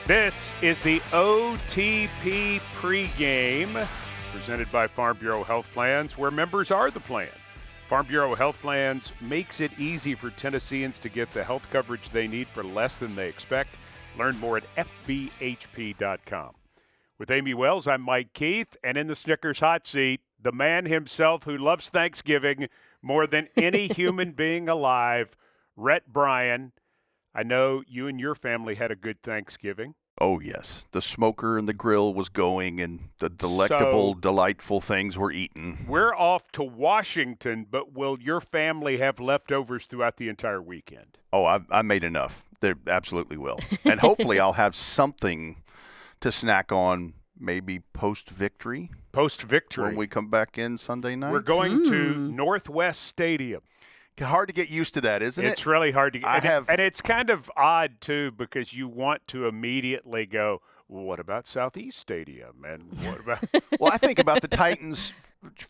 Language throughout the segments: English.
This is the OTP Pregame, presented by Farm Bureau Health Plans, where members are the plan. Farm Bureau Health Plans makes it easy for Tennesseans to get the health coverage they need for less than they expect. Learn more at fbhp.com. With Amy Wells, I'm Mike Keith, and in the Snickers hot seat, the man himself who loves Thanksgiving more than any human being alive, Rhett Bryan. I know you and your family had a good Thanksgiving. Oh, yes. The smoker and the grill was going, and the delectable, delightful things were eaten. We're off to Washington, but will your family have leftovers throughout the entire weekend? Oh, I made enough. They absolutely will. And hopefully I'll have something to snack on maybe post-victory. Post-victory. When we come back in Sunday night. We're going to Northwest Stadium. Hard to get used to that, isn't it? It's really hard to get. And it's kind of odd, too, because you want to immediately go, well, what about Southeast Stadium? And what about Well, I think about the Titans'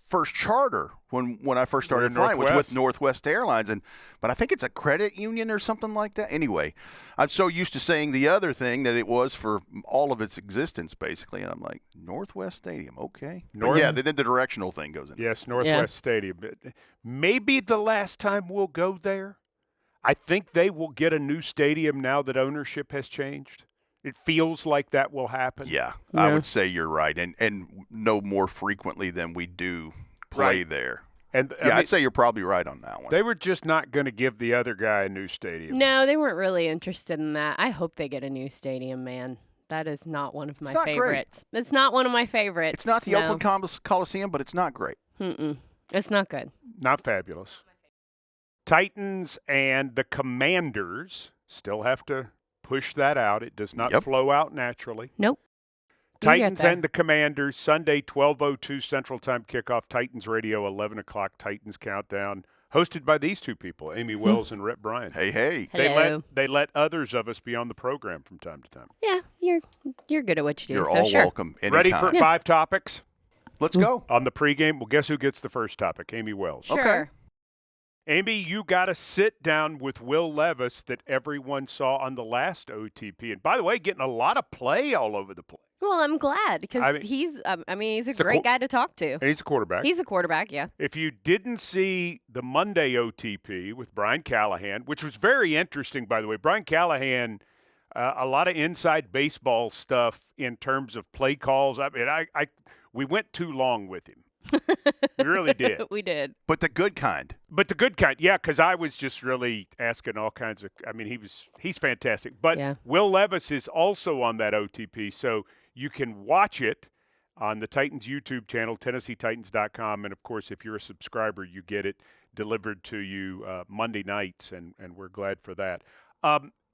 first charter when I first started flying, which was with Northwest Airlines. But I think it's a credit union or something like that. Anyway, I'm so used to saying the other thing that it was for all of its existence, basically. And I'm like, Northwest Stadium, okay. Yeah, then the directional thing goes in. Yes, Northwest Stadium. Maybe the last time we'll go there. I think they will get a new stadium now that ownership has changed. It feels like that will happen. Yeah, I would say you're right, and no more frequently than we do play there. And I'd say you're probably right on that one. They were just not going to give the other guy a new stadium. No, they weren't really interested in that. I hope they get a new stadium, man. That is not one of my favorites. Great. It's not one of my favorites. It's not the Oakland Coliseum, but it's not great. It's not good. Not fabulous. Titans and the Commanders still have to push that out. It does not flow out naturally. Nope. Titans and the Commanders, Sunday, 12:02 Central Time kickoff, Titans Radio, 11 o'clock, Titans Countdown, hosted by these two people, Amy Wells and Rhett Bryan. Hey. Hello. They let others of us be on the program from time to time. Yeah, you're good at what you do. You're so all sure. welcome anytime. Ready for 5 topics? Let's go. On the pregame, well, guess who gets the first topic? Amy Wells. Sure. Okay. Amy, you got to sit down with Will Levis that everyone saw on the last OTP. And by the way, getting a lot of play all over the place. Well, I'm glad because he's a great guy to talk to. And he's a quarterback. He's a quarterback, yeah. If you didn't see the Monday OTP with Brian Callahan, which was very interesting, by the way, Brian Callahan, a lot of inside baseball stuff in terms of play calls. I mean, we went too long with him. We really did. We did. But the good kind. Yeah, because I was just really asking all kinds of – I mean, he's fantastic. But Will Levis is also on that OTP, so you can watch it on the Titans YouTube channel, TennesseeTitans.com. And, of course, if you're a subscriber, you get it delivered to you Monday nights, and we're glad for that.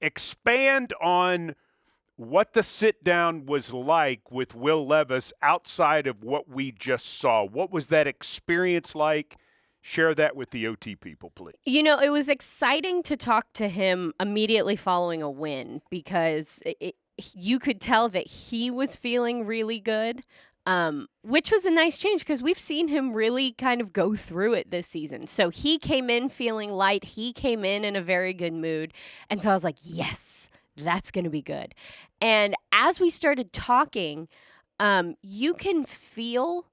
Expand on – what the sit-down was like with Will Levis outside of what we just saw. What was that experience like? Share that with the OT people, please. You know, it was exciting to talk to him immediately following a win because you could tell that he was feeling really good, which was a nice change because we've seen him really kind of go through it this season. So he came in feeling light. He came in a very good mood. And so I was like, yes. That's going to be good. And as we started talking, you can feel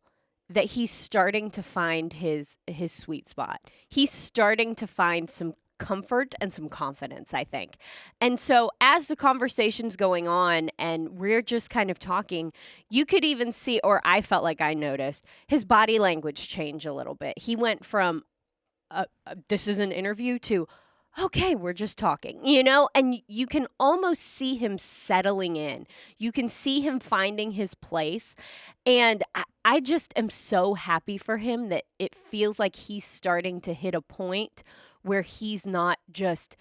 that he's starting to find his sweet spot. He's starting to find some comfort and some confidence, I think. And so as the conversation's going on and we're just kind of talking, you could even see, or I felt like I noticed, his body language change a little bit. He went from, this is an interview to, okay, we're just talking, and you can almost see him settling in. You can see him finding his place. And I just am so happy for him that it feels like he's starting to hit a point where he's not just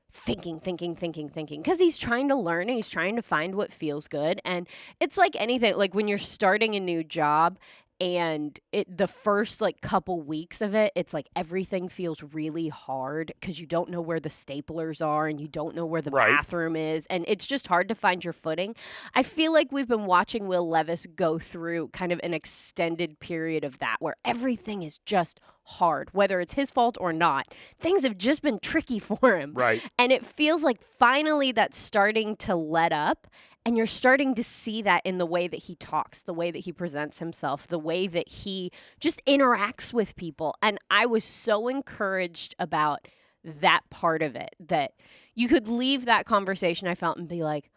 thinking, because he's trying to learn and he's trying to find what feels good. And it's like anything, like when you're starting a new job and the first couple weeks of it, it's like everything feels really hard because you don't know where the staplers are and you don't know where the bathroom is. And it's just hard to find your footing. I feel like we've been watching Will Levis go through kind of an extended period of that where everything is just hard, whether it's his fault or not. Things have just been tricky for him. Right. And it feels like finally that's starting to let up. And you're starting to see that in the way that he talks, the way that he presents himself, the way that he just interacts with people. And I was so encouraged about that part of it, that you could leave that conversation, I felt, and be like,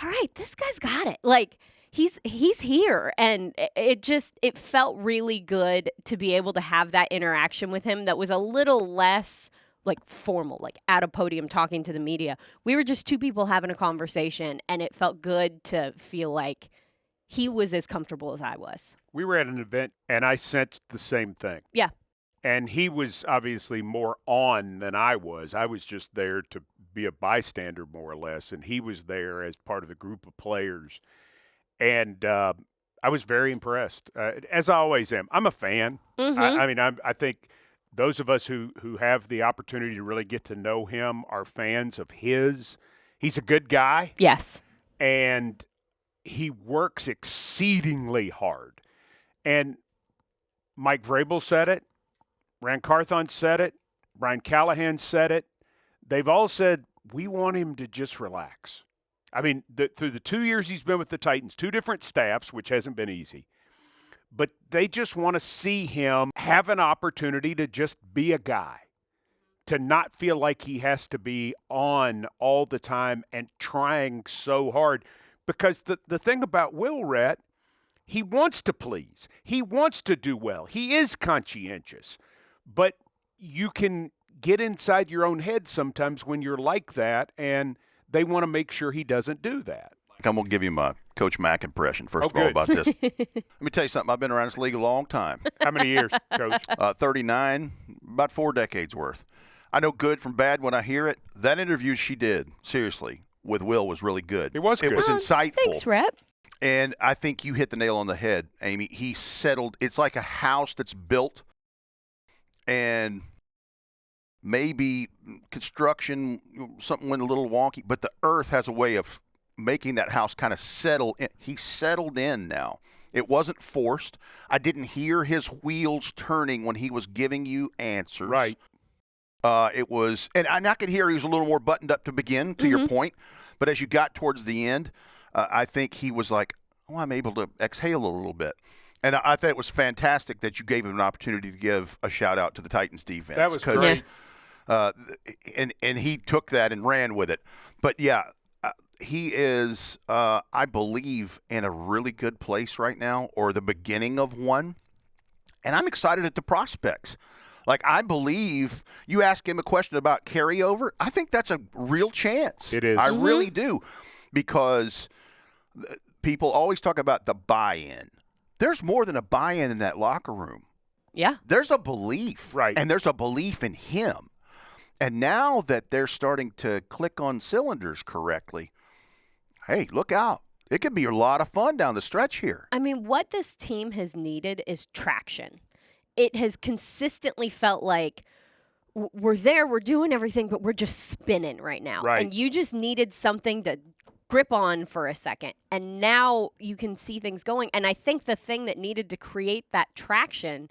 all right, this guy's got it. Like, he's here. And it felt really good to be able to have that interaction with him that was a little less like formal, like at a podium talking to the media. We were just two people having a conversation, and it felt good to feel like he was as comfortable as I was. We were at an event, and I sensed the same thing. Yeah. And he was obviously more on than I was. I was just there to be a bystander, more or less, and he was there as part of the group of players. And I was very impressed, as I always am. I'm a fan. Mm-hmm. I think those of us who have the opportunity to really get to know him are fans of his. He's a good guy. Yes. And he works exceedingly hard. And Mike Vrabel said it. Rand Carthon said it. Brian Callahan said it. They've all said, we want him to just relax. I mean, through the 2 years he's been with the Titans, 2 different staffs, which hasn't been easy. But they just want to see him have an opportunity to just be a guy, to not feel like he has to be on all the time and trying so hard. Because the thing about Will, Rhett, he wants to please. He wants to do well. He is conscientious. But you can get inside your own head sometimes when you're like that, and they want to make sure he doesn't do that. I'm going to give you my Coach Mack impression, first of all, about this. Let me tell you something. I've been around this league a long time. How many years, Coach? 39, about 4 decades worth. I know good from bad when I hear it. That interview she did, seriously, with Will was really good. It was good. It was insightful. Thanks, Rep. And I think you hit the nail on the head, Amy. He settled. It's like a house that's built, and maybe construction, something went a little wonky, but the earth has a way of making that house kind of settle in. He settled in now. It wasn't forced. I didn't hear his wheels turning when he was giving you answers. Right. It was, and I could hear he was a little more buttoned up to begin, to your point. But as you got towards the end, I think he was like, oh, I'm able to exhale a little bit. And I thought it was fantastic that you gave him an opportunity to give a shout-out to the Titans defense. That was great. And he took that and ran with it. But, yeah, he is, I believe, in a really good place right now, or the beginning of one. And I'm excited at the prospects. Like, I believe you ask him a question about carryover. I think that's a real chance. It is. I really do. Because people always talk about the buy-in. There's more than a buy-in in that locker room. Yeah. There's a belief. Right. And there's a belief in him. And now that they're starting to click on cylinders correctly, hey, look out. It could be a lot of fun down the stretch here. I mean, what this team has needed is traction. It has consistently felt like we're there, we're doing everything, but we're just spinning right now. Right. And you just needed something to grip on for a second. And now you can see things going. And I think the thing that needed to create that traction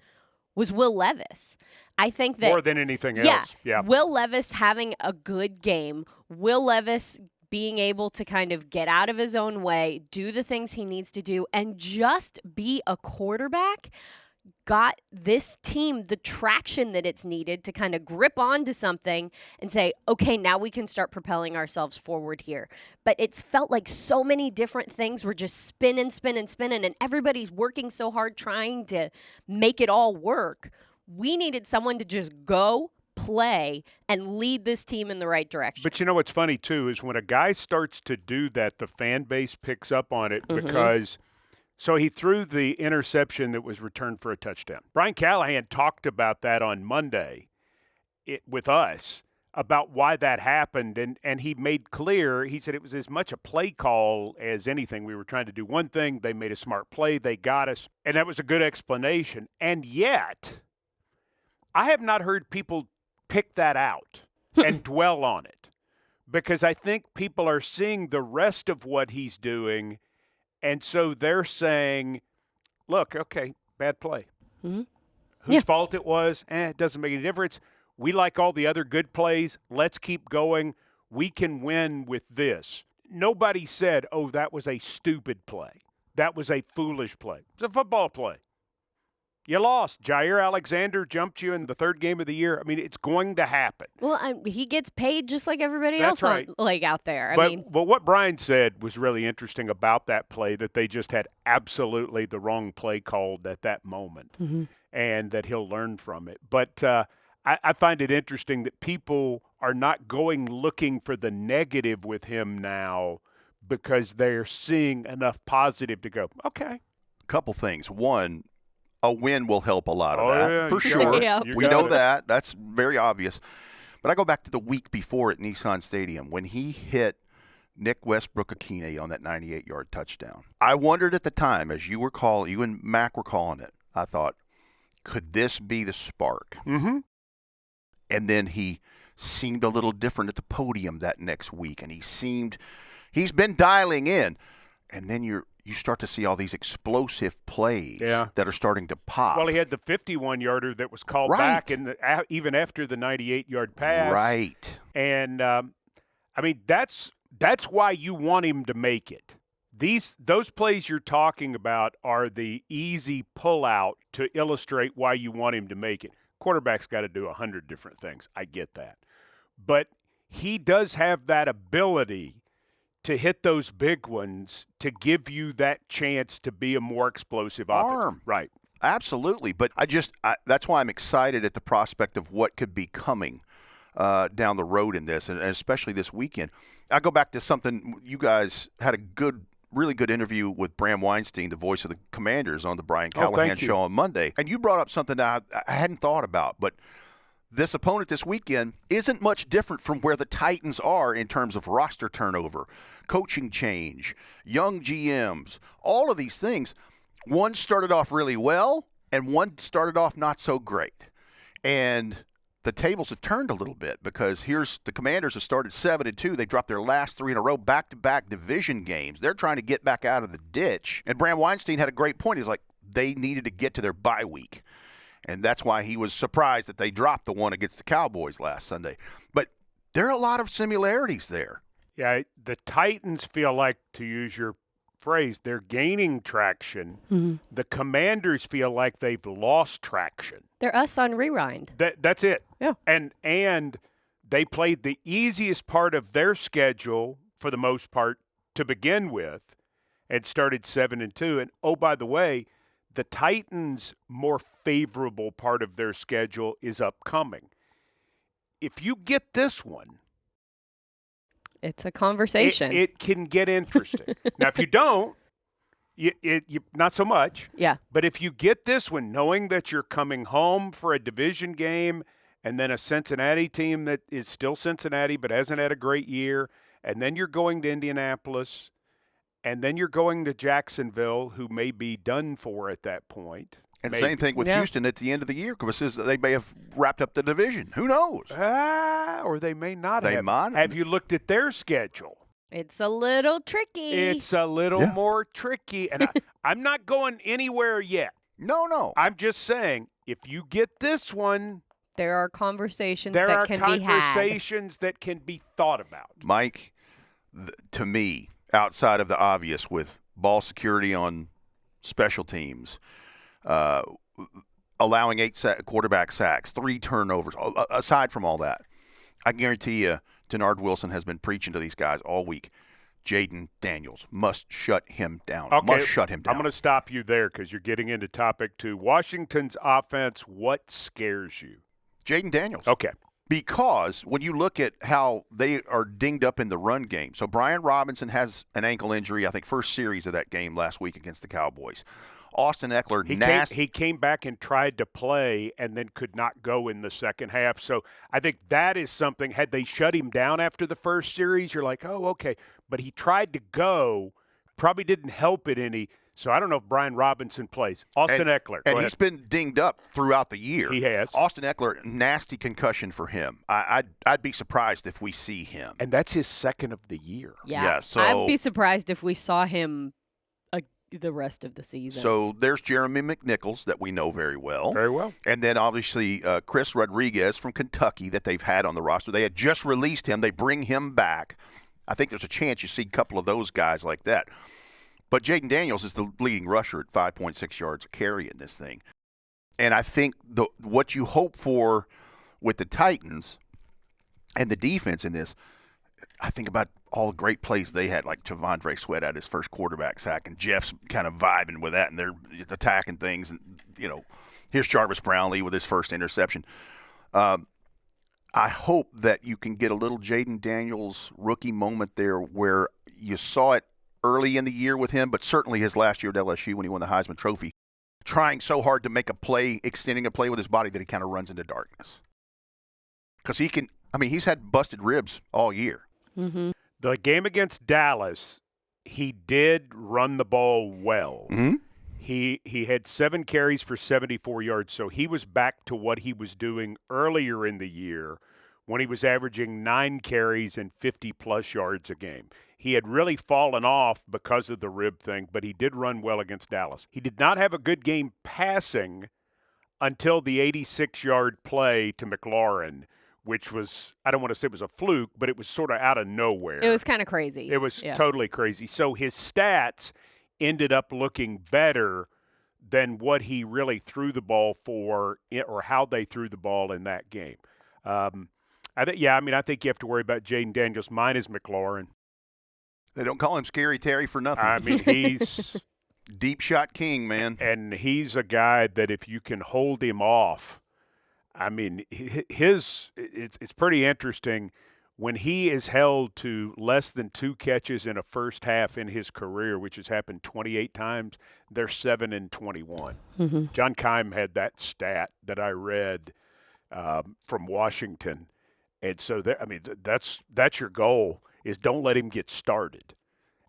was Will Levis. I think that more than anything else. Yeah. Will Levis having a good game, Will Levis being able to kind of get out of his own way, do the things he needs to do, and just be a quarterback got this team the traction that it's needed to kind of grip onto something and say, okay, now we can start propelling ourselves forward here. But it's felt like so many different things were just spinning, and everybody's working so hard trying to make it all work. We needed someone to just go, play, and lead this team in the right direction. But you know what's funny, too, is when a guy starts to do that, the fan base picks up on it because – so he threw the interception that was returned for a touchdown. Brian Callahan talked about that on Monday with us, about why that happened, and he made clear, he said it was as much a play call as anything. We were trying to do one thing, they made a smart play, they got us, and that was a good explanation. And yet, I have not heard people pick that out and dwell on it, because I think people are seeing the rest of what he's doing. And so they're saying, look, okay, bad play. Whose fault it was, it doesn't make any difference. We like all the other good plays. Let's keep going. We can win with this. nobody said, oh, that was a stupid play. That was a foolish play. It's a football play. You lost. Jair Alexander jumped you in the third game of the year. I mean, it's going to happen. Well, he gets paid just like everybody That's else right. out there. But what Brian said was really interesting about that play, that they just had absolutely the wrong play called at that moment, and that he'll learn from it. But I find it interesting that people are not going looking for the negative with him now because they're seeing enough positive to go, okay. Couple things. One, a win will help a lot of that, yeah, for sure. Yeah. We know that. That's very obvious. But I go back to the week before at Nissan Stadium when he hit Nick Westbrook-Akine on that 98-yard touchdown. I wondered at the time, as you and Mac were calling it, I thought, could this be the spark? Mm-hmm. And then he seemed a little different at the podium that next week, and he's been dialing in. And then you start to see all these explosive plays that are starting to pop. Well, he had the 51-yarder that was called back even after the 98-yard pass. Right. And, that's why you want him to make it. Those plays you're talking about are the easy pullout to illustrate why you want him to make it. Quarterback's got to do 100 different things. I get that. But he does have that ability to hit those big ones to give you that chance to be a more explosive offense. Right. Absolutely. But that's why I'm excited at the prospect of what could be coming down the road in this, and especially this weekend. I go back to something you guys had a really good interview with Bram Weinstein, the voice of the Commanders, on the Brian Callahan show on Monday. And you brought up something that I hadn't thought about, but this opponent this weekend isn't much different from where the Titans are in terms of roster turnover, coaching change, young GMs, all of these things. One started off really well, and one started off not so great. And the tables have turned a little bit because the Commanders have started 7-2. They dropped their last 3 in a row, back-to-back division games. They're trying to get back out of the ditch. And Bram Weinstein had a great point. He's like, they needed to get to their bye week. And that's why he was surprised that they dropped the one against the Cowboys last Sunday. But there are a lot of similarities there. Yeah, the Titans feel like, to use your phrase, they're gaining traction. Mm-hmm. The Commanders feel like they've lost traction. They're us on rewind. That's it. Yeah. And they played the easiest part of their schedule, for the most part, to begin with, and started 7-2. And, oh, by the way, the Titans' more favorable part of their schedule is upcoming. If you get this one, it's a conversation. It can get interesting. Now, if you don't, you not so much. Yeah. But if you get this one, knowing that you're coming home for a division game and then a Cincinnati team that is still Cincinnati but hasn't had a great year, and then you're going to Indianapolis, and then you're going to Jacksonville, who may be done for at that point. And same thing with Houston at the end of the year, because they may have wrapped up the division. Who knows? Or they may not have. Have you looked at their schedule? It's a little tricky. It's a little more tricky. And I'm not going anywhere yet. No. I'm just saying, if you get this one, there are conversations that can be had. There are conversations that can be thought about. Mike, to me, outside of the obvious with ball security on special teams, allowing 8 quarterback sacks, 3 turnovers, aside from all that, I guarantee you Denard Wilson has been preaching to these guys all week. Jaden Daniels must shut him down. Okay, must shut him down. I'm going to stop you there because you're getting into topic 2. Washington's offense, what scares you? Jaden Daniels. Okay. Because when you look at how they are dinged up in the run game, so Brian Robinson has an ankle injury, I think first series of that game last week against the Cowboys. Austin Eckler, he came back and tried to play and then could not go in the second half. So I think that is something. Had they shut him down after the first series, you're like, oh, okay. But he tried to go, probably didn't help it any. So I don't know if Brian Robinson plays. Austin Eckler. And he's been dinged up throughout the year. He has. Austin Eckler, nasty concussion for him. I'd be surprised if we see him. And that's his second of the year. Yeah. So I'd be surprised if we saw him the rest of the season. So there's Jeremy McNichols that we know very well. Very well. And then obviously Chris Rodriguez from Kentucky that they've had on the roster. They had just released him. They bring him back. I think there's a chance you see a couple of those guys like that. But Jaden Daniels is the leading rusher at 5.6 yards a carry in this thing. And I think what you hope for with the Titans and the defense in this, I think about all the great plays they had, like Tavondre Sweat at his first quarterback sack, and Jeff's kind of vibing with that, and they're attacking things. And, here's Jarvis Brownlee with his first interception. I hope that you can get a little Jaden Daniels rookie moment there where you saw it early in the year with him, but certainly his last year at LSU when he won the Heisman Trophy, trying so hard to make a play, extending a play with his body that he kind of runs into darkness. Because he's had busted ribs all year. Mm-hmm. The game against Dallas, he did run the ball well. Mm-hmm. He had 7 carries for 74 yards, so he was back to what he was doing earlier in the year when he was averaging 9 carries and 50-plus yards a game. He had really fallen off because of the rib thing, but he did run well against Dallas. He did not have a good game passing until the 86-yard play to McLaurin, which was, I don't want to say it was a fluke, but it was sort of out of nowhere. It was kind of crazy. It was totally crazy. So his stats ended up looking better than what he really threw the ball for or how they threw the ball in that game. I think you have to worry about Jaden Daniels. Mine is McLaurin. They don't call him Scary Terry for nothing. I mean, he's deep shot king, man. And he's a guy that if you can hold him off, I mean, it's pretty interesting. When he is held to less than 2 catches in a first half in his career, which has happened 28 times, they're 7-21. Mm-hmm. John Keim had that stat that I read from Washington. And so, that's your goal, is don't let him get started.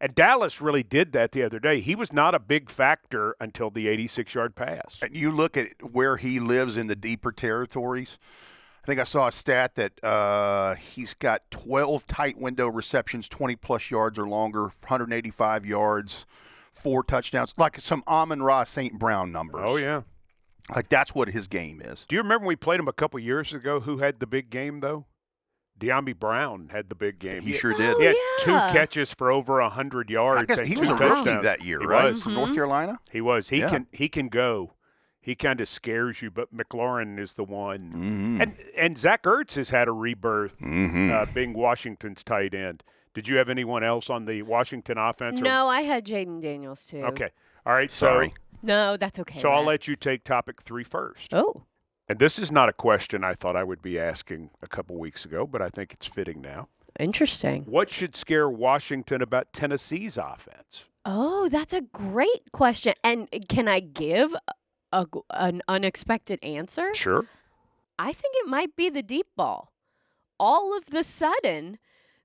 And Dallas really did that the other day. He was not a big factor until the 86-yard pass. And you look at where he lives in the deeper territories. I think I saw a stat that he's got 12 tight window receptions, 20-plus yards or longer, 185 yards, 4 touchdowns, like some Amon-Ra St. Brown numbers. Oh, yeah. Like that's what his game is. Do you remember when we played him a couple years ago? Who had the big game, though? De'Ami Brown had the big game. He sure did. He had 2 catches for over 100 yards. He was 2 a touchdowns. rookie that year, He right? was. From North Carolina? He was. He can go. He kind of scares you, but McLaurin is the one. Mm-hmm. And Zach Ertz has had a rebirth being Washington's tight end. Did you have anyone else on the Washington offense? No, I had Jaden Daniels, too. Okay. All right. Sorry. No, that's okay. So Matt. I'll let you take topic 3 first. Oh. And this is not a question I thought I would be asking a couple weeks ago, but I think it's fitting now. Interesting. What should scare Washington about Tennessee's offense? Oh, that's a great question. And can I give an unexpected answer? Sure. I think it might be the deep ball. All of the sudden,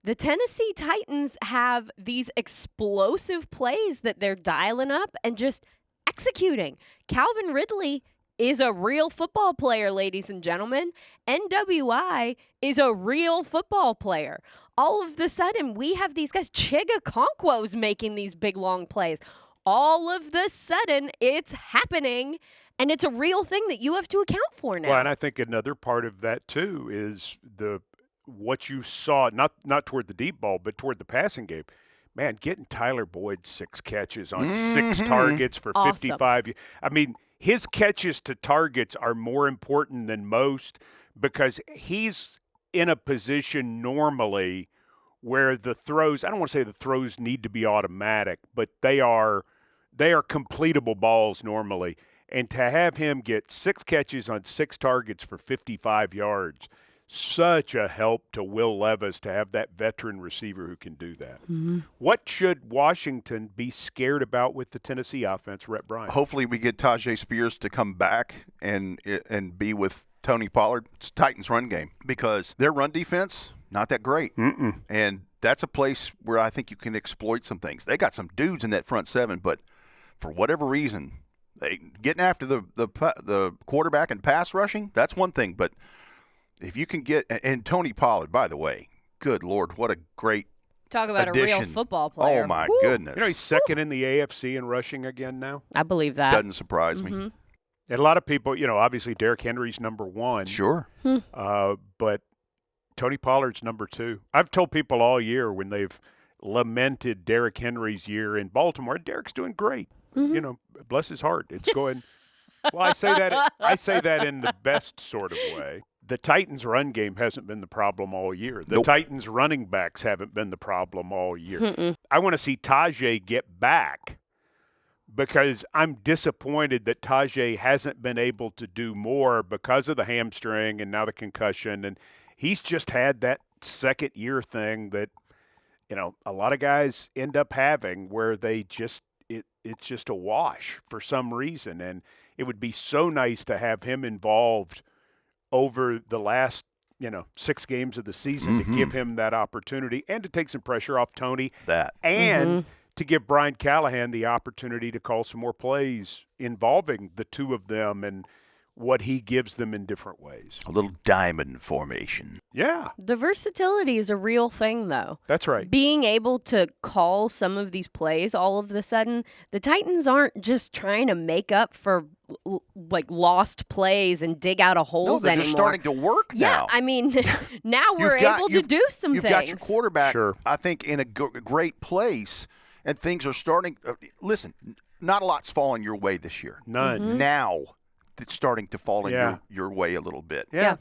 the Tennessee Titans have these explosive plays that they're dialing up and just executing. Calvin Ridley is a real football player, ladies and gentlemen. NWI is a real football player. All of the sudden, we have these guys. Chiga Okonkwo's making these big, long plays. All of the sudden, it's happening, and it's a real thing that you have to account for now. Well, and I think another part of that, too, is what you saw, not toward the deep ball, but toward the passing game. Man, getting Tyler Boyd 6 catches on 6 targets for 55. I mean, his catches to targets are more important than most because he's in a position normally where the throws, I don't want to say the throws need to be automatic, but they are completable balls normally. And to have him get 6 catches on 6 targets for 55 yards, such a help to Will Levis to have that veteran receiver who can do that. Mm-hmm. What should Washington be scared about with the Tennessee offense, Rhett Bryant? Hopefully we get Tajay Spears to come back and be with Tony Pollard. It's Titans run game because their run defense, not that great. Mm-mm. And that's a place where I think you can exploit some things. They got some dudes in that front 7, but for whatever reason, getting after the quarterback and pass rushing, that's one thing, but if you can get – and Tony Pollard, by the way, good Lord, what a great Talk about addition. A real football player. Oh, my Woo. goodness. You know, he's second in the AFC in rushing again now. I believe that. Doesn't surprise me. And a lot of people, obviously Derrick Henry's number 1. Sure. But Tony Pollard's number 2. I've told people all year when they've lamented Derrick Henry's year in Baltimore, Derrick's doing great. You know, bless his heart. It's going – well, I say that in the best sort of way. The Titans' run game hasn't been the problem all year. The Titans' running backs haven't been the problem all year. I want to see Tajay get back because I'm disappointed that Tajay hasn't been able to do more because of the hamstring and now the concussion. And he's just had that second-year thing that, you know, a lot of guys end up having where they just it's just a wash for some reason. And it would be so nice to have him involved over the last, 6 games of the season to give him that opportunity and to take some pressure off Tony. And to give Brian Callahan the opportunity to call some more plays involving the two of them and what he gives them in different ways. A little diamond formation. Yeah. The versatility is a real thing, though. That's right. Being able to call some of these plays all of a sudden, the Titans aren't just trying to make up for like lost plays and dig out of holes they're anymore. Just starting to work now. Yeah, I mean, now we're able to do some things. You've got your quarterback, I think, in a great place, and things are starting. Listen, not a lot's falling your way this year. None. Now it's starting to fall in your way a little bit. Yeah.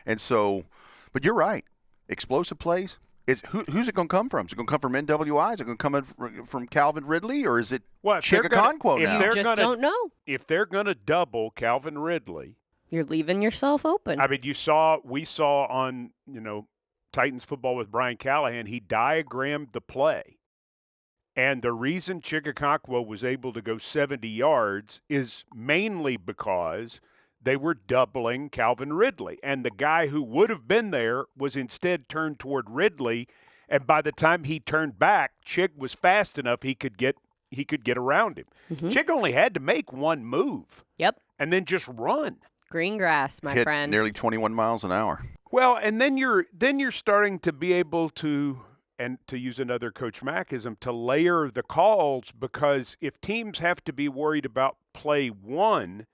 And so, but you're right. Explosive plays. Who's it going to come from? Is it going to come from NWI? Is it going to come from Calvin Ridley, or is it Chigakonkwo now? You just don't know. If they're going to double Calvin Ridley, you're leaving yourself open. I mean, we saw on Titans football with Brian Callahan, he diagrammed the play. And the reason Chigakonkwo was able to go 70 yards is mainly because they were doubling Calvin Ridley. And the guy who would have been there was instead turned toward Ridley. And by the time he turned back, Chig was fast enough he could get around him. Chig only had to make one move. Yep. And then just run. Green grass, my Hit friend. Nearly 21 miles an hour. Well, and then you're starting to be able to, and to use another Coach Mackism, to layer the calls, because if teams have to be worried about play 1,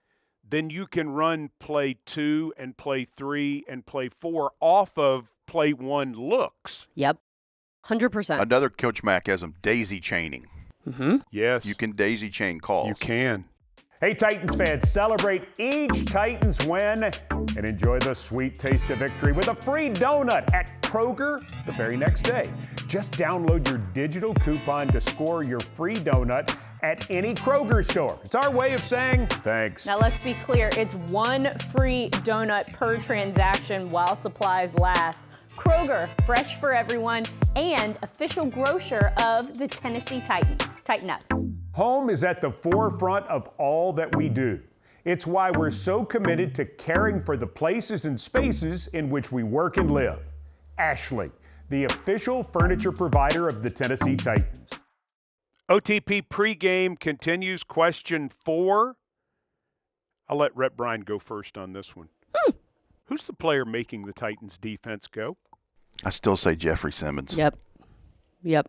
then you can run play 2 and play 3 and play 4 off of play 1 looks. Yep. 100%. Another Coach Mackism, daisy chaining. Yes. You can daisy chain calls. You can. Hey, Titans fans, celebrate each Titans win and enjoy the sweet taste of victory with a free donut at Kroger the very next day. Just download your digital coupon to score your free donut at any Kroger store. It's our way of saying thanks. Now let's be clear, it's one free donut per transaction while supplies last. Kroger, fresh for everyone, and official grocer of the Tennessee Titans. Tighten up. Home is at the forefront of all that we do. It's why we're so committed to caring for the places and spaces in which we work and live. Ashley, the official furniture provider of the Tennessee Titans. OTP pregame continues. Question 4. I'll let Rhett Bryan go first on this one. Who's the player making the Titans defense go? I still say Jeffrey Simmons. Yep.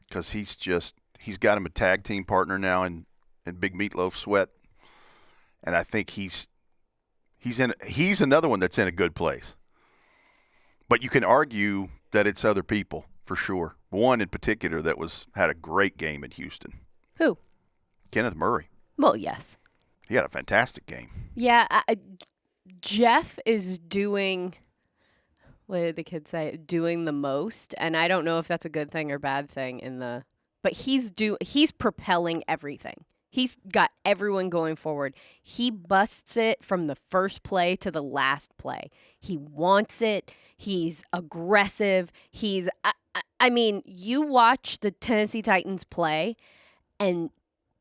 Because he's got him a tag team partner now in Big Meatloaf Sweat. And I think he's another one that's in a good place. But you can argue that it's other people for sure. One in particular that had a great game in Houston. Who? Kenneth Murray. Well, yes. He had a fantastic game. Yeah, Jeff is doing, what did the kids say? Doing the most, and I don't know if that's a good thing or bad thing but he's propelling everything. He's got everyone going forward. He busts it from the first play to the last play. He wants it. He's aggressive. I mean, you watch the Tennessee Titans play, and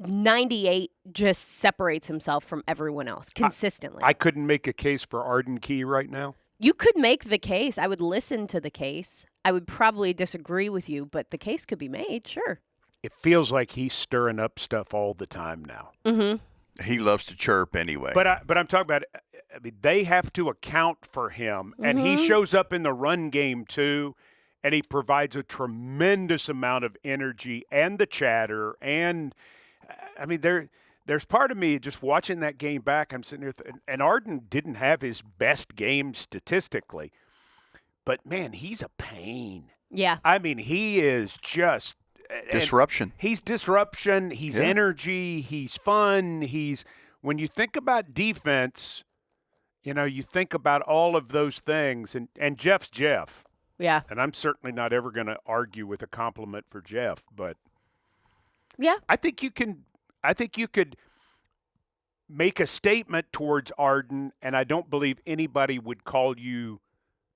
98 just separates himself from everyone else consistently. I couldn't make a case for Arden Key right now. You could make the case. I would listen to the case. I would probably disagree with you, but the case could be made, sure. It feels like he's stirring up stuff all the time now. He loves to chirp anyway. But I'm talking about, I mean, they have to account for him, and he shows up in the run game too, and he provides a tremendous amount of energy and the chatter. And, I mean, there's part of me just watching that game back, I'm sitting there, and Arden didn't have his best game statistically, But, man, he's a pain. Yeah. I mean, he is just disruption. He's disruption. He's energy. He's fun. When you think about defense, you think about all of those things. And Jeff's Jeff. Yeah. And I'm certainly not ever going to argue with a compliment for Jeff, but yeah, I think you could make a statement towards Arden, and I don't believe anybody would call you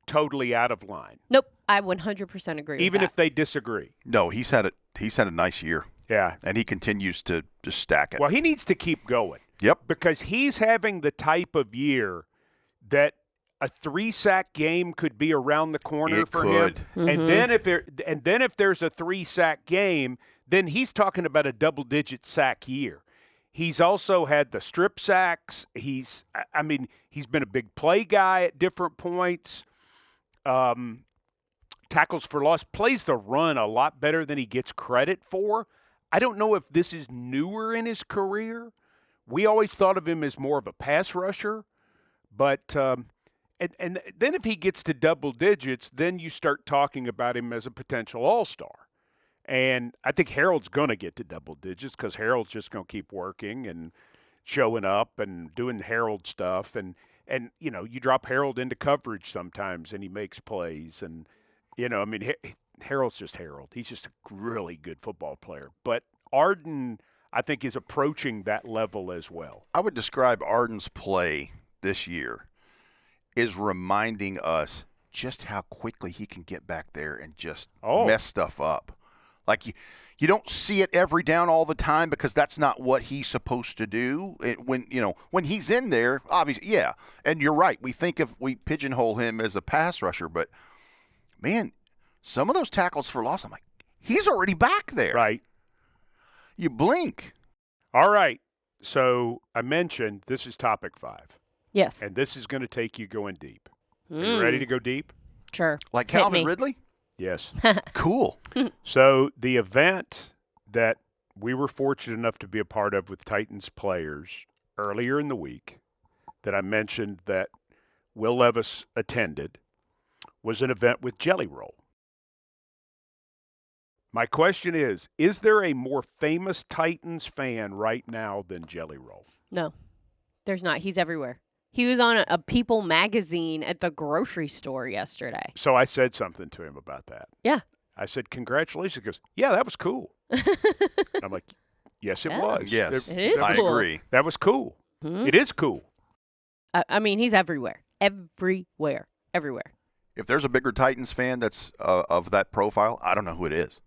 totally out of line. Nope, I 100% agree. Even with if they disagree. No, he's had a nice year. Yeah, and he continues to just stack it. Well, he needs to keep going. Yep, because he's having the type of year that a 3-sack game could be around the corner for him. Mm-hmm. And then if there's a 3-sack game, then he's talking about a double-digit sack year. He's also had the strip sacks. He's been a big play guy at different points. Tackles for loss, plays the run a lot better than he gets credit for. I don't know if this is newer in his career. We always thought of him as more of a pass rusher, but and then if he gets to double digits, then you start talking about him as a potential all-star. And I think Harold's going to get to double digits because Harold's just going to keep working and showing up and doing Harold stuff. And you drop Harold into coverage sometimes and he makes plays. And, Harold's just Harold. He's just a really good football player. But Arden, I think, is approaching that level as well. I would describe Arden's play this year is reminding us just how quickly he can get back there and just mess stuff up. Like you don't see it every down all the time because that's not what he's supposed to do. When he's in there, obviously, yeah. And you're right. We think if we pigeonhole him as a pass rusher, but man, some of those tackles for loss, I'm like, he's already back there. Right. You blink. All right. So I mentioned this is topic 5. Yes. And this is going to take you going deep. Are you ready to go deep? Sure. Like Calvin Ridley? Yes. Cool. So the event that we were fortunate enough to be a part of with Titans players earlier in the week that I mentioned that Will Levis attended was an event with Jelly Roll. My question is there a more famous Titans fan right now than Jelly Roll? No, there's not. He's everywhere. He was on a People magazine at the grocery store yesterday. So I said something to him about that. Yeah. I said, congratulations. He goes, yeah, that was cool. I'm like, yes, it was. Yes, it is I cool. agree. That was cool. Mm-hmm. It is cool. I mean, he's everywhere. Everywhere. If there's a bigger Titans fan that's of that profile, I don't know who it is.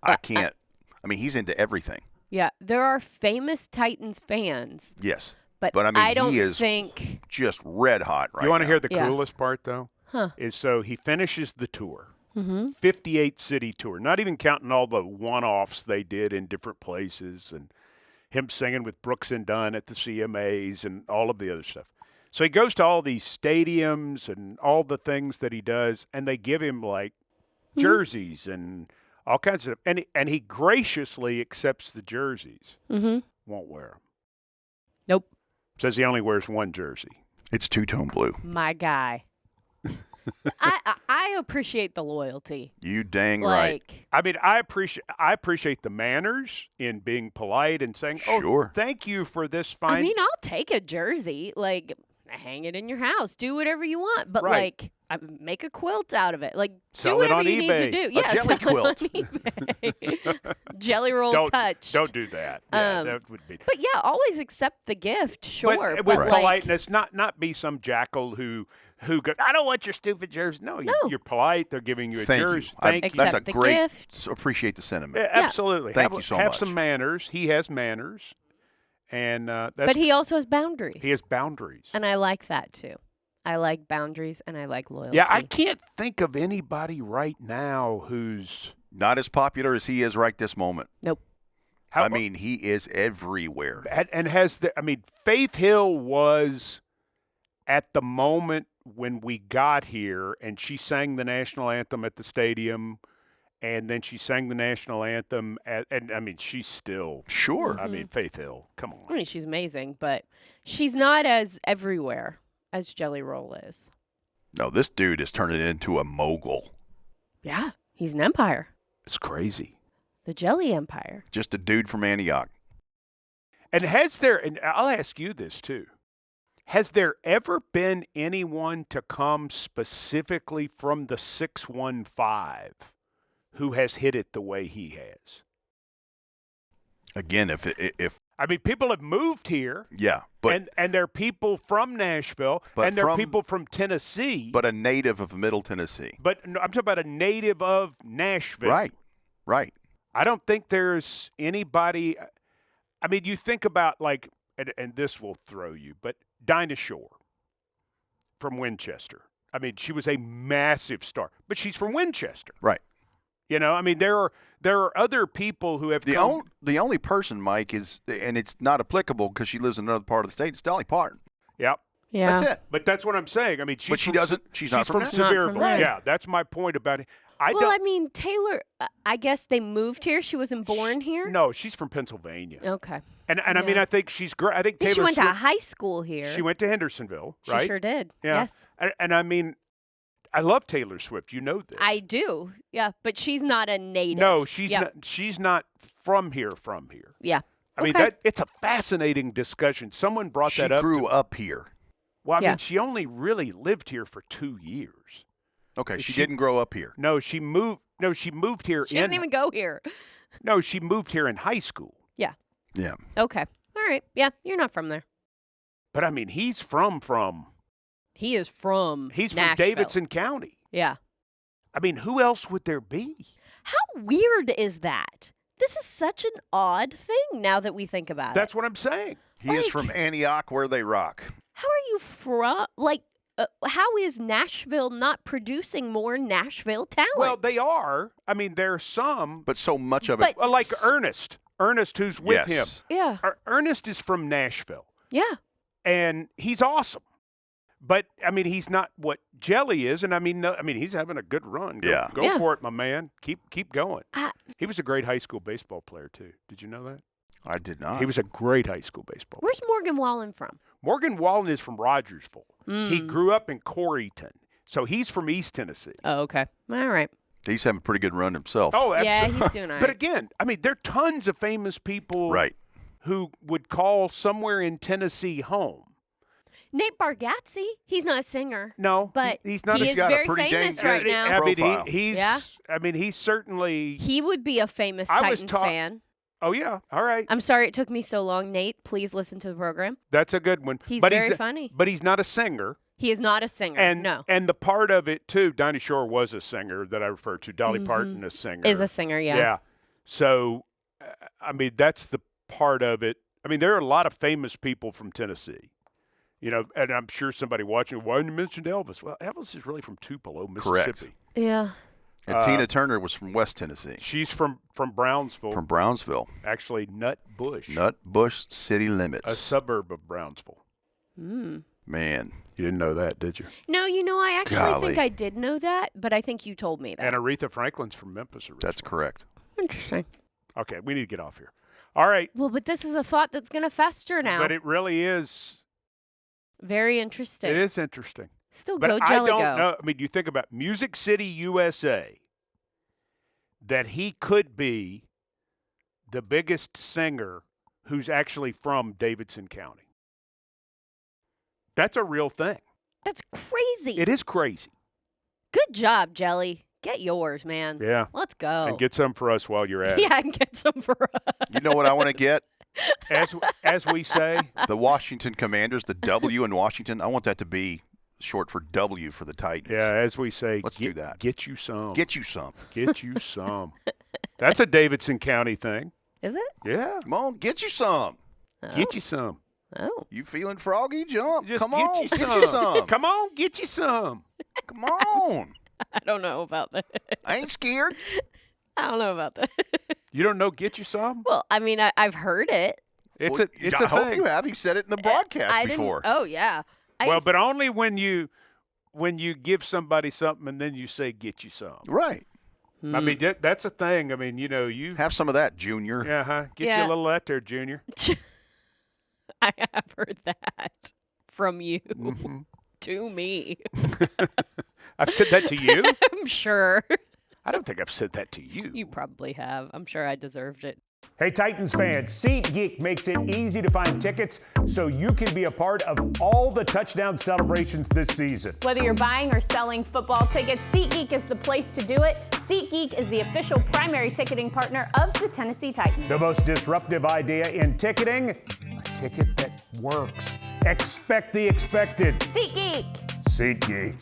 I can't. I mean, he's into everything. Yeah, there are famous Titans fans. Yes. But I mean, don't he is think just red hot right now. You want to hear the coolest part, though? Huh. Is so he finishes the tour, 58-city tour, not even counting all the one-offs they did in different places and him singing with Brooks and Dunn at the CMAs and all of the other stuff. So he goes to all these stadiums and all the things that he does, and they give him, like, jerseys and all kinds of stuff. And he graciously accepts the jerseys. Won't wear them. Nope. Says he only wears one jersey. It's two-tone blue. My guy. I appreciate the loyalty. You dang right. I mean, I appreciate the manners in being polite and saying, sure. Thank you for this fine. I mean, I'll take a jersey. Like, hang it in your house. Do whatever you want. But, right. make a quilt out of it. Like, sell do whatever it on you eBay. need to do. A Yeah, jelly quilt. On eBay. Jelly roll touch. Don't do that. Yeah, that would be. But, yeah, always accept the gift, sure. But with politeness, not be some jackal who goes, I don't want your stupid jersey. No, you're polite. They're giving you a jersey. Thank you. That's a the great gift. Appreciate the sentiment. Yeah, absolutely. Thank you so much. Have some manners. He has manners. And but he also has boundaries. He has boundaries. And I like that, too. I like boundaries and I like loyalty. Yeah, I can't think of anybody right now who's not as popular as he is right this moment. Nope. I mean, he is everywhere. And Faith Hill was at the moment when we got here, and she sang the national anthem at the stadium, and then she sang the national anthem she's still sure. I mean, Faith Hill, come on. I mean, she's amazing, but she's not as everywhere as Jelly Roll is. No, this dude is turning into a mogul. Yeah, he's an empire. It's crazy. The Jelly Empire. Just a dude from Antioch. And and I'll ask you this too. Has there ever been anyone to come specifically from the 615 who has hit it the way he has? Again, if I mean, people have moved here. Yeah, but and they're people from Nashville, and they're people from Tennessee. But a native of Middle Tennessee. But no, I'm talking about a native of Nashville. Right. I don't think there's anybody. I mean, you think about and this will throw you, but Dinah Shore from Winchester. I mean, she was a massive star, but she's from Winchester. Right. You know, I mean, there are other people who have the only person, Mike, is, and it's not applicable because she lives in another part of the state. It's Dolly Parton. Yep. Yeah. That's it. But that's what I'm saying. I mean, she's not from Sevierville. Yeah, that's my point about it. I mean, Taylor, I guess they moved here. She wasn't born here? No, she's from Pennsylvania. Okay. And I mean, I think she's great. I think Taylor she went Swift, to high school here. She went to Hendersonville, right? She sure did. Yeah. Yes. And I mean, I love Taylor Swift. You know this. I do. Yeah, but she's not a native. No, she's not from here. Yeah. I mean, it's a fascinating discussion. Someone brought that up. She grew up here. Well, I mean, she only really lived here for 2 years. Okay, she didn't grow up here. No, she moved here. She doesn't even go here. No, she moved here in high school. Yeah. Yeah. Okay. All right. Yeah, you're not from there. But I mean, he's from. He is from He's Nashville. from Davidson County. Yeah. I mean, who else would there be? How weird is that? This is such an odd thing now that we think about it. That's what I'm saying. He is from Antioch, where they rock. How are you from? How is Nashville not producing more Nashville talent? Well, they are. I mean, there's some. But so much of it. Like Ernest. Ernest, who's with him. Yeah. Ernest is from Nashville. Yeah. And he's awesome. But, I mean, he's not what Jelly is. And, I mean, he's having a good run. Go for it, my man. Keep going. He was a great high school baseball player, too. Did you know that? I did not. He was a great high school baseball player. Where's Morgan Wallen from? Morgan Wallen is from Rogersville. He grew up in Coreyton. So he's from East Tennessee. Oh, okay. All right. He's having a pretty good run himself. Oh, absolutely. Yeah, he's doing all right. But again, I mean, there are tons of famous people who would call somewhere in Tennessee home. Nate Bargatze, he's not a singer. No, but he's not. He is very famous right now. I mean, he's certainly. He would be a famous Titans fan. Oh yeah, all right. I'm sorry it took me so long, Nate. Please listen to the program. That's a good one. He's very funny. But he's not a singer. He is not a singer. No. And the part of it too, Dinah Shore was a singer that I referred to. Dolly Parton, a singer, is a singer. Yeah. Yeah. So, I mean, that's the part of it. I mean, there are a lot of famous people from Tennessee. You know, and I'm sure somebody watching, why didn't you mention Elvis? Well, Elvis is really from Tupelo, Mississippi. Correct. Yeah. And Tina Turner was from West Tennessee. She's from Brownsville. From Brownsville. Actually, Nutbush. Nutbush city limits. A suburb of Brownsville. Man. You didn't know that, did you? No, I actually think I did know that, but I think you told me that. And Aretha Franklin's from Memphis originally. That's correct. Interesting. Okay, we need to get off here. All right. Well, but this is a thought that's going to fester now. But it really is. Very interesting. It is interesting. Still but go, Jelly, I don't go. know. I mean, you think about Music City, USA, that he could be the biggest singer who's actually from Davidson County. That's a real thing. That's crazy. It is crazy. Good job, Jelly. Get yours, man. Yeah. Let's go. And get some for us while you're at it. Yeah, and get some for us. You know what I want to get? As we say. The Washington Commanders, the W in Washington, I want that to be short for W for the Titans. Yeah, as we say. Let's do that. Get you some. Get you some. Get you some. That's a Davidson County thing. Is it? Yeah. Come on, get you some. Oh. Get you some. Oh. You feeling froggy? Jump. Just Come on, get you some. Come on, get you some. Come on. I don't know about that. I ain't scared. I don't know about that. You don't know get you some? Well, I mean, I've heard it. It's well, a I hope thing. you have. You said it in the broadcast before. Oh, yeah. But only when you give somebody something and then you say get you some. Right. I mean, that's a thing. I mean, you have some of that, Junior. Yeah, Get you a little of that there, Junior. I have heard that from you. to me. I've said that to you? I'm sure. I don't think I've said that to you. You probably have. I'm sure I deserved it. Hey, Titans fans, SeatGeek makes it easy to find tickets so you can be a part of all the touchdown celebrations this season. Whether you're buying or selling football tickets, SeatGeek is the place to do it. SeatGeek is the official primary ticketing partner of the Tennessee Titans. The most disruptive idea in ticketing, a ticket that works. Expect the expected. SeatGeek. SeatGeek.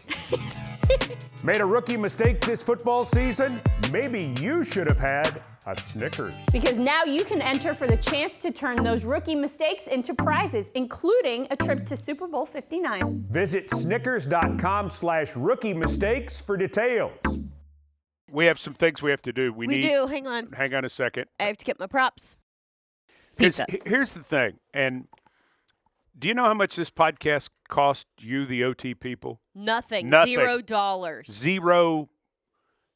Made a rookie mistake this football season? Maybe you should have had a Snickers. Because now you can enter for the chance to turn those rookie mistakes into prizes, including a trip to Super Bowl 59. Visit snickers.com/rookie mistakes for details. We have some things we have to do. We do. Hang on. Hang on a second. I have to get my props. Pizza. Here's the thing, and do you know how much this podcast cost you, the OT people? Nothing. Nothing. $0.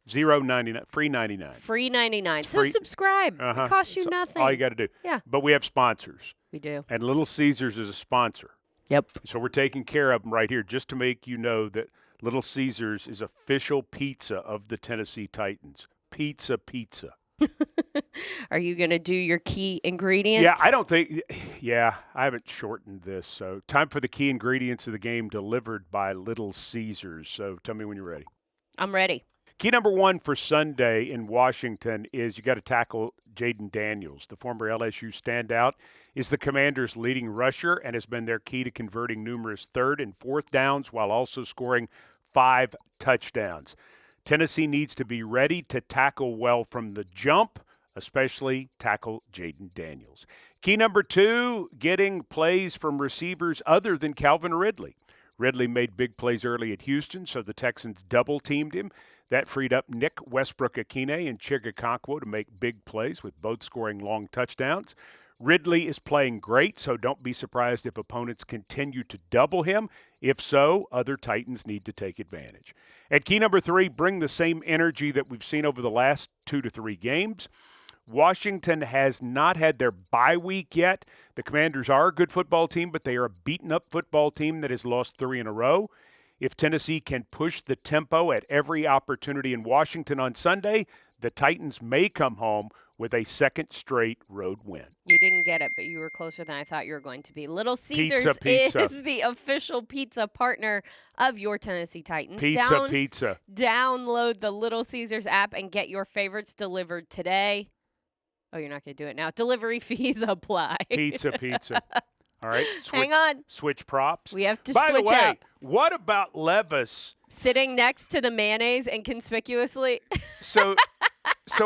$0.99. Free 99. Free 99. So free. Subscribe. Uh-huh. It costs you That's nothing. all you got to do. Yeah. But we have sponsors. We do. And Little Caesars is a sponsor. Yep. So we're taking care of them right here just to make you know that Little Caesars is official pizza of the Tennessee Titans. Pizza. Are you going to do your key ingredient? Yeah, I don't think – I haven't shortened this. So time for the key ingredients of the game delivered by Little Caesars. So tell me when you're ready. I'm ready. Key number one for Sunday in Washington is you got to tackle Jaden Daniels. The former LSU standout is the Commanders' leading rusher and has been their key to converting numerous third and fourth downs while also scoring 5 touchdowns. Tennessee needs to be ready to tackle well from the jump, especially tackle Jaden Daniels. Key number 2, getting plays from receivers other than Calvin Ridley. Ridley made big plays early at Houston, so the Texans double-teamed him. That freed up Nick Westbrook-Akine and Chigakonkwo to make big plays, with both scoring long touchdowns. Ridley is playing great, so don't be surprised if opponents continue to double him. If so, other Titans need to take advantage. At key number 3, bring the same energy that we've seen over the last 2 to 3 games. Washington has not had their bye week yet. The Commanders are a good football team, but they are a beaten-up football team that has lost 3 in a row. If Tennessee can push the tempo at every opportunity in Washington on Sunday, the Titans may come home with a second straight road win. You didn't get it, but you were closer than I thought you were going to be. Little Caesars Pizza. is the official pizza partner of your Tennessee Titans. Pizza. Download the Little Caesars app and get your favorites delivered today. Oh, you're not going to do it now. Delivery fees apply. Pizza. All right. Hang on. Switch props. We have to By switch the way, out. what about Levis? Sitting next to the mayonnaise inconspicuously. So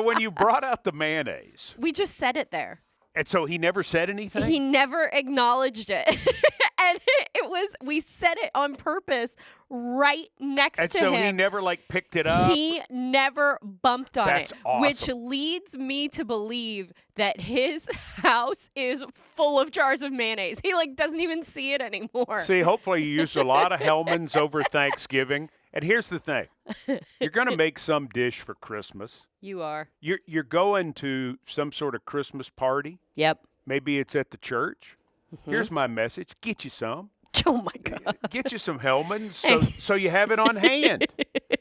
when you brought out the mayonnaise. We just said it there. And so he never said anything? He never acknowledged it. And we said it on purpose right next to him. And so he never, picked it up? He never bumped on That's it. awesome. Which leads me to believe that his house is full of jars of mayonnaise. He, doesn't even see it anymore. See, hopefully you used a lot of Hellmann's over Thanksgiving. And here's the thing. You're going to make some dish for Christmas. You are. You're going to some sort of Christmas party. Yep. Maybe it's at the church. Mm-hmm. Here's my message. Get you some. Oh, my God. Get you some Hellmann's so you have it on hand.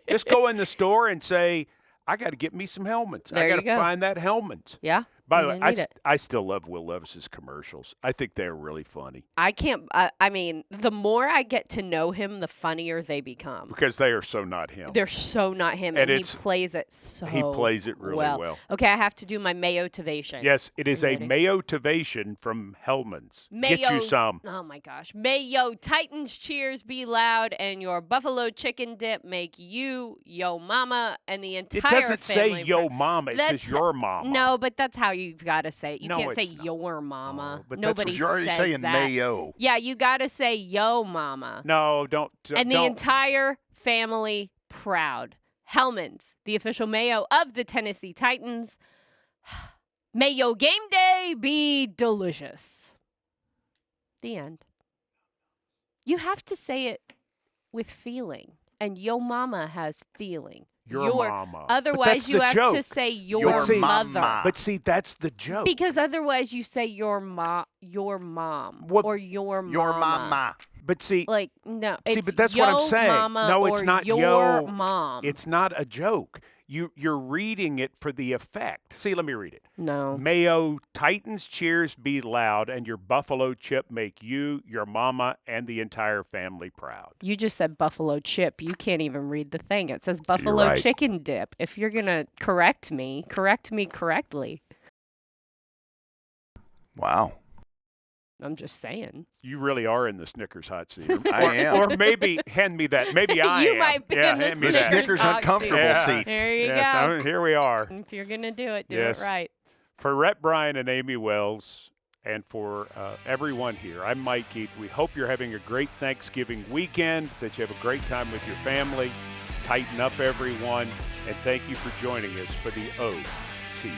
Just go in the store and say, I got to get me some Hellmann's. I got to find that Hellmann's. Yeah. By the way, I still love Will Levis's commercials. I think they're really funny. I mean, the more I get to know him, the funnier they become. Because they are so not him. They're so not him, and he plays it so He plays it really well. Okay, I have to do my mayo-tivation. Yes, it is a mayo-tivation from Hellmann's. Get you some. Oh, my gosh. Mayo, Titans cheers, be loud, and your buffalo chicken dip make you, yo mama, and the entire family. It doesn't say yo mama. It says your mama. No, but that's how you've got to say it. You No, can't say it's not. your mama. Oh, but Nobody You're already says saying that. mayo. Yeah, you got to say yo mama. No, don't. And the entire family proud. Hellmann's, the official mayo of the Tennessee Titans. May your game day be delicious. The end. You have to say it with feeling. And yo mama has feeling. Your mama. Otherwise, you have to say your mother. But see, that's the joke. Because otherwise, you say your mom, or your mama. Your mama. But see, like, no. See, it's but that's yo what I'm saying. Mama No, it's or not your yo. mom. It's not a joke. You're reading it for the effect. See, let me read it. No. Mayo, Titans cheers be loud, and your buffalo chip make you, your mama, and the entire family proud. You just said buffalo chip. You can't even read the thing. It says buffalo right. chicken dip. If you're going to correct me correctly. Wow. I'm just saying. You really are in the Snickers hot seat. I am. Or maybe hand me that. Maybe I You am. might be in the hand me The that. Snickers hot uncomfortable Yeah. seat. There you Yes, go. here we are. If you're going to do it, do Yes. it right. For Rhett Bryan and Amy Wells, and for everyone here, I'm Mike Keith. We hope you're having a great Thanksgiving weekend, that you have a great time with your family. Tighten up, everyone, and thank you for joining us for the OTP.